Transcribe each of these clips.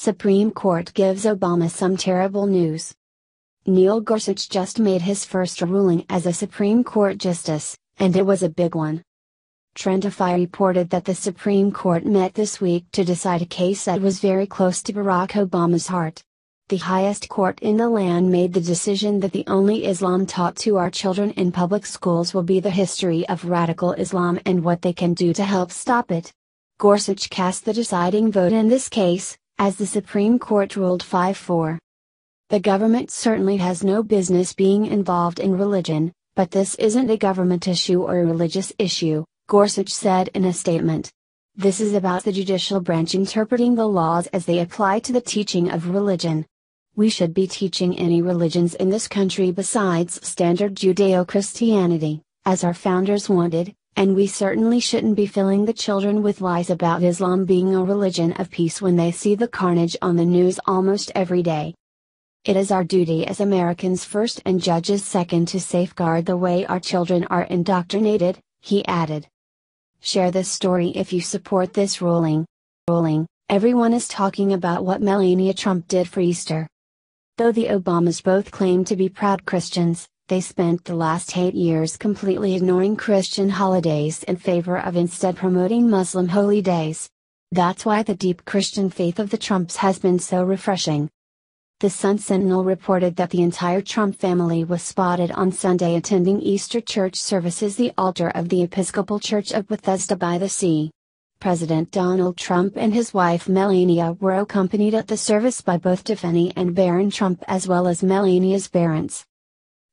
Supreme Court gives Obama some terrible news. Neil Gorsuch just made his first ruling as a Supreme Court justice, and it was a big one. Trenddify reported that the Supreme Court met this week to decide a case that was very close to Barack Obama's heart. The highest court in the land made the decision that the only Islam taught to our children in public schools will be the history of radical Islam and what they can do to help stop it. Gorsuch cast the deciding vote in this case, as the Supreme Court ruled 5-4. The government certainly has no business being involved in religion, but this isn't a government issue or a religious issue, Gorsuch said in a statement. This is about the judicial branch interpreting the laws as they apply to the teaching of religion. We should be teaching any religions in this country besides standard Judeo-Christianity, as our founders wanted, and we certainly shouldn't be filling the children with lies about Islam being a religion of peace when they see the carnage on the news almost every day. It is our duty as Americans first and judges second to safeguard the way our children are indoctrinated, he added. Share this story if you support this ruling. Everyone is talking about what Melania Trump did for Easter. Though the Obamas both claim to be proud Christians, they spent the last 8 years completely ignoring Christian holidays in favor of instead promoting Muslim holy days. That's why the deep Christian faith of the Trumps has been so refreshing. The Sun-Sentinel reported that the entire Trump family was spotted on Sunday attending Easter church services at the altar of the Episcopal Church of Bethesda by the Sea. President Donald Trump and his wife Melania were accompanied at the service by both Tiffany and Barron Trump as well as Melania's parents.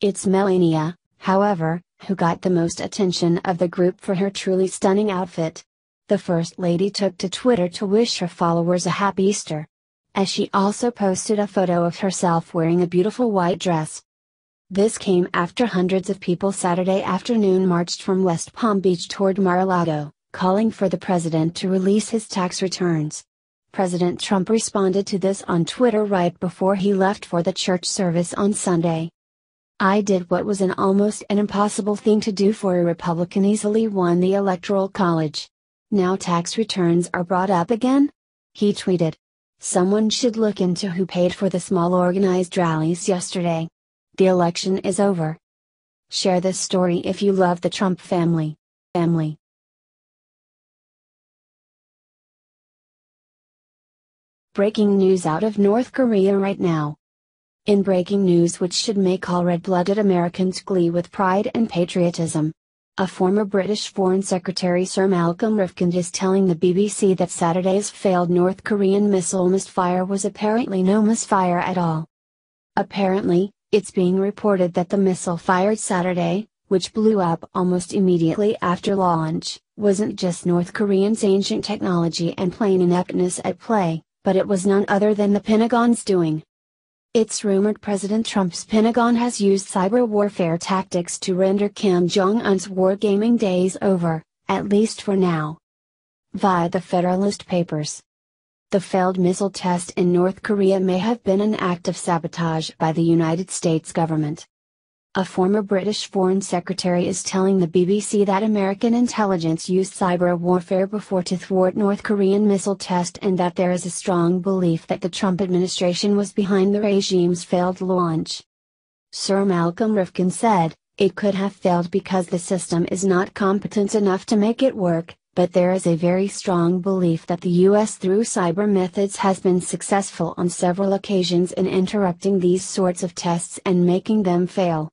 It's Melania, however, who got the most attention of the group for her truly stunning outfit. The First Lady took to Twitter to wish her followers a happy Easter, as she also posted a photo of herself wearing a beautiful white dress. This came after hundreds of people Saturday afternoon marched from West Palm Beach toward Mar-a-Lago, calling for the president to release his tax returns. President Trump responded to this on Twitter right before he left for the church service on Sunday. I did what was almost an impossible thing to do for a Republican easily won the Electoral College. Now tax returns are brought up again? He tweeted. Someone should look into who paid for the small organized rallies yesterday. The election is over. Share this story if you love the Trump family. Breaking news out of North Korea right now. In breaking news which should make all red-blooded Americans glee with pride and patriotism. A former British Foreign Secretary Sir Malcolm Rifkind is telling the BBC that Saturday's failed North Korean missile misfire was apparently no misfire at all. Apparently, it's being reported that the missile fired Saturday, which blew up almost immediately after launch, wasn't just North Korea's ancient technology and plain ineptness at play, but it was none other than the Pentagon's doing. It's rumored President Trump's Pentagon has used cyber warfare tactics to render Kim Jong-un's wargaming days over, at least for now. Via the Federalist Papers. The failed missile test in North Korea may have been an act of sabotage by the United States government. A former British Foreign Secretary is telling the BBC that American intelligence used cyber warfare before to thwart North Korean missile test and that there is a strong belief that the Trump administration was behind the regime's failed launch. Sir Malcolm Rifkind said, "It could have failed because the system is not competent enough to make it work, but there is a very strong belief that the U.S. through cyber methods has been successful on several occasions in interrupting these sorts of tests and making them fail."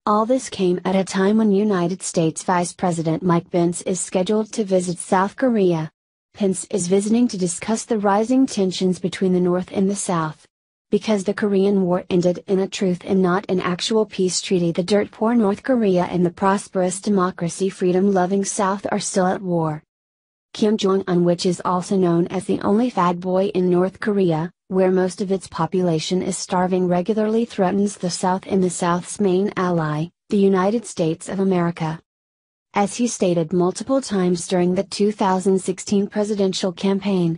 All this came at a time when United States Vice President Mike Pence is scheduled to visit South Korea. Pence is visiting to discuss the rising tensions between the North and the South. Because the Korean War ended in a truth and not an actual peace treaty, the dirt-poor North Korea and the prosperous democracy freedom-loving South are still at war. Kim Jong-un, which is also known as the only fat boy in North Korea, where most of its population is starving, regularly threatens the South and the South's main ally, the United States of America. As he stated multiple times during the 2016 presidential campaign,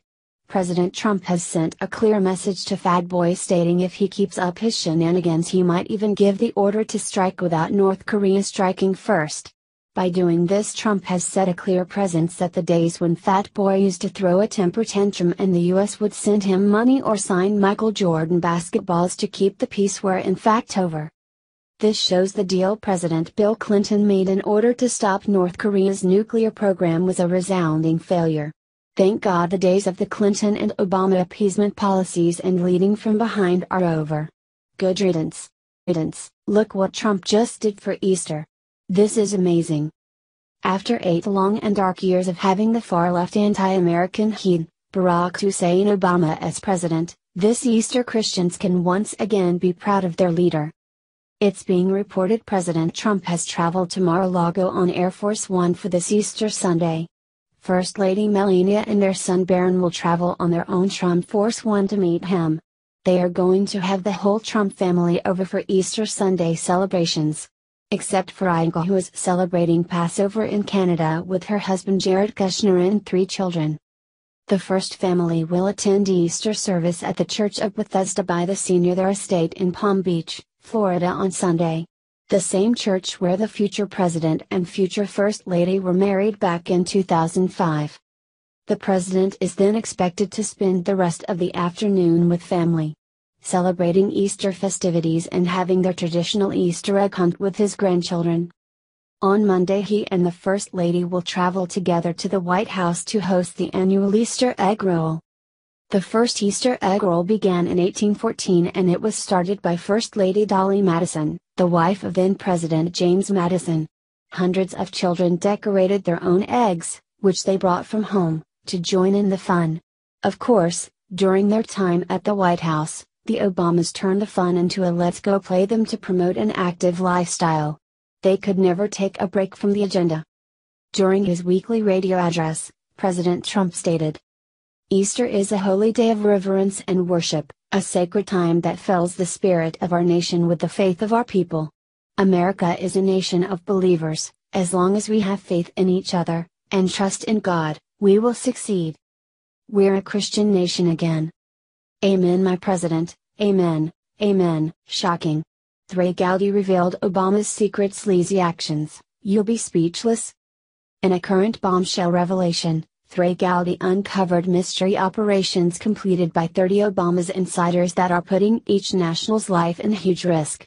President Trump has sent a clear message to Fat Boy stating if he keeps up his shenanigans he might even give the order to strike without North Korea striking first. By doing this, Trump has set a clear presence that the days when Fat Boy used to throw a temper tantrum and the US would send him money or sign Michael Jordan basketballs to keep the peace were in fact over. This shows the deal President Bill Clinton made in order to stop North Korea's nuclear program was a resounding failure. Thank God the days of the Clinton and Obama appeasement policies and leading from behind are over. Good riddance. Look what Trump just did for Easter. This is amazing. After 8 long and dark years of having the far-left anti-American heat, Barack Hussein Obama as president, this Easter Christians can once again be proud of their leader. It's being reported President Trump has traveled to Mar-a-Lago on Air Force One for this Easter Sunday. First Lady Melania and their son Barron will travel on their own Trump Force One to meet him. They are going to have the whole Trump family over for Easter Sunday celebrations. Except for Iga, who is celebrating Passover in Canada with her husband Jared Kushner and 3 children. The first family will attend Easter service at the Church of Bethesda by the Senior Estate in Palm Beach, Florida on Sunday. The same church where the future president and future First Lady were married back in 2005. The president is then expected to spend the rest of the afternoon with family, celebrating Easter festivities and having their traditional Easter egg hunt with his grandchildren. On Monday he and the First Lady will travel together to the White House to host the annual Easter egg roll. The first Easter egg roll began in 1814 and it was started by First Lady Dolly Madison, the wife of then-President James Madison. Hundreds of children decorated their own eggs, which they brought from home, to join in the fun. Of course, during their time at the White House, the Obamas turned the fun into a let's go play them to promote an active lifestyle. They could never take a break from the agenda. During his weekly radio address, President Trump stated, "Easter is a holy day of reverence and worship, a sacred time that fills the spirit of our nation with the faith of our people. America is a nation of believers. As long as we have faith in each other, and trust in God, we will succeed. We're a Christian nation again. Amen, my president, amen, amen." Shocking. Trey Gowdy revealed Obama's secret sleazy actions. You'll be speechless? In a current bombshell revelation, Trey Gowdy uncovered mystery operations completed by 30 Obama's insiders that are putting each national's life in huge risk.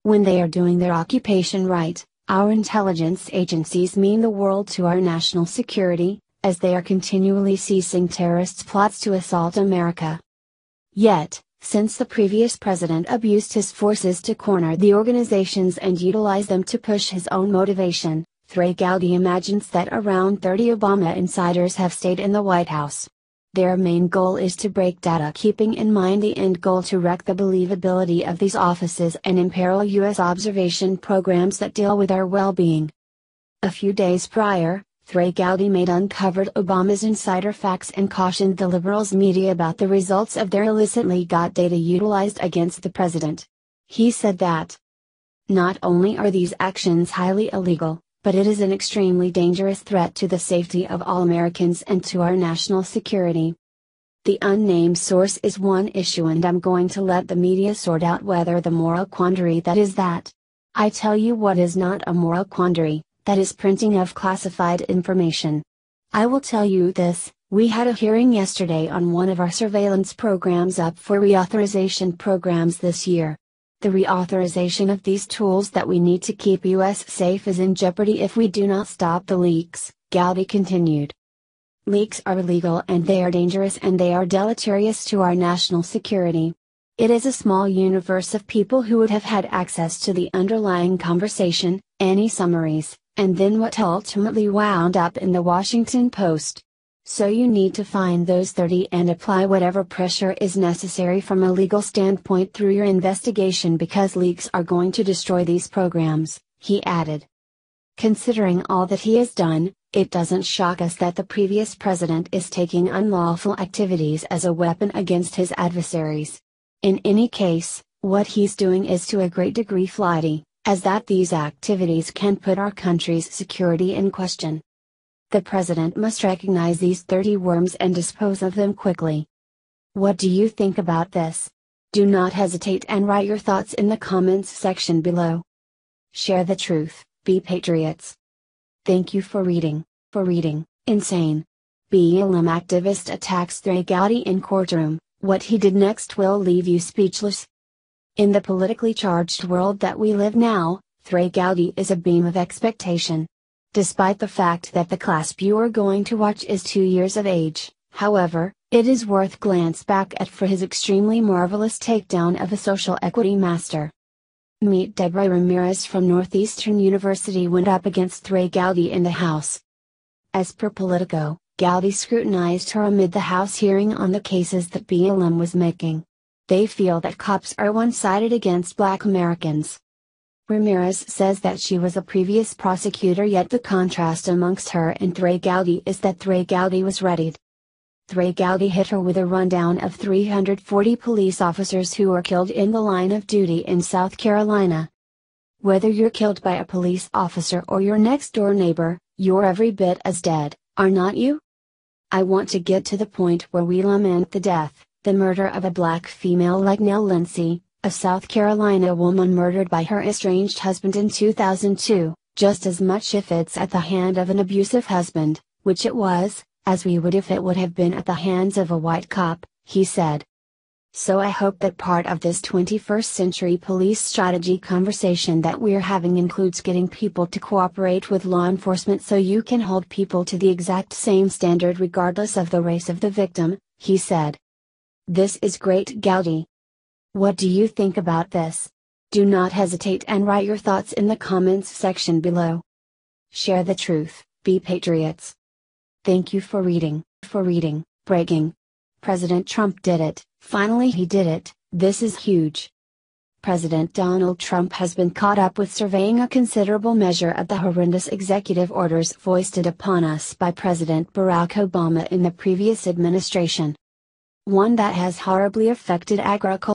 When they are doing their occupation right, our intelligence agencies mean the world to our national security, as they are continually seizing terrorists' plots to assault America. Yet, since the previous president abused his forces to corner the organizations and utilize them to push his own motivation, Trey Gowdy imagines that around 30 Obama insiders have stayed in the White House. Their main goal is to break data, keeping in mind the end goal to wreck the believability of these offices and imperil U.S. observation programs that deal with our well-being. A few days prior, Trey Gowdy made uncovered Obama's insider facts and cautioned the liberals media about the results of their illicitly got data utilized against the president. He said that, "Not only are these actions highly illegal, but it is an extremely dangerous threat to the safety of all Americans and to our national security." The unnamed source is one issue and I'm going to let the media sort out whether the moral quandary that is that. I tell you what is not a moral quandary. That is printing of classified information. I will tell you this, we had a hearing yesterday on one of our surveillance programs up for reauthorization programs this year. The reauthorization of these tools that we need to keep US safe is in jeopardy if we do not stop the leaks, Gowdy continued. Leaks are illegal and they are dangerous and they are deleterious to our national security. It is a small universe of people who would have had access to the underlying conversation, any summaries, and then what ultimately wound up in the Washington Post. So you need to find those 30 and apply whatever pressure is necessary from a legal standpoint through your investigation because leaks are going to destroy these programs, he added. Considering all that he has done, it doesn't shock us that the previous president is taking unlawful activities as a weapon against his adversaries. In any case, what he's doing is to a great degree flighty, as that these activities can put our country's security in question. The president must recognize these 30 worms and dispose of them quickly. What do you think about this? Do not hesitate and write your thoughts in the comments section below. Share the truth, be patriots. Thank you for reading. Insane. BLM activist attacks Trey Gowdy in courtroom. What he did next will leave you speechless. In the politically charged world that we live now, Trey Gowdy is a beam of expectation. Despite the fact that the class you are going to watch is 2 years of age, however, it is worth glance back at for his extremely marvelous takedown of a social equity master. Meet Deborah Ramirez from Northeastern University went up against Trey Gowdy in the House. As per Politico, Gowdy scrutinized her amid the House hearing on the cases that BLM was making. They feel that cops are one-sided against Black Americans. Ramirez says that she was a previous prosecutor, yet the contrast amongst her and Trey Gowdy is that Trey Gowdy was readied. Trey Gowdy hit her with a rundown of 340 police officers who were killed in the line of duty in South Carolina. Whether you're killed by a police officer or your next-door neighbor, you're every bit as dead, are not you? I want to get to the point where we lament the death, the murder of a Black female like Nell Lindsay, a South Carolina woman murdered by her estranged husband in 2002, just as much if it's at the hand of an abusive husband, which it was, as we would if it would have been at the hands of a white cop, he said. So I hope that part of this 21st century police strategy conversation that we're having includes getting people to cooperate with law enforcement so you can hold people to the exact same standard regardless of the race of the victim, he said. This is great, Gowdy. What do you think about this? Do not hesitate and write your thoughts in the comments section below. Share the truth, be patriots. Thank you for reading. Breaking. President Trump did it, finally he did it, this is huge. President Donald Trump has been caught up with surveying a considerable measure of the horrendous executive orders foisted upon us by President Barack Obama in the previous administration. One that has horribly affected agriculture.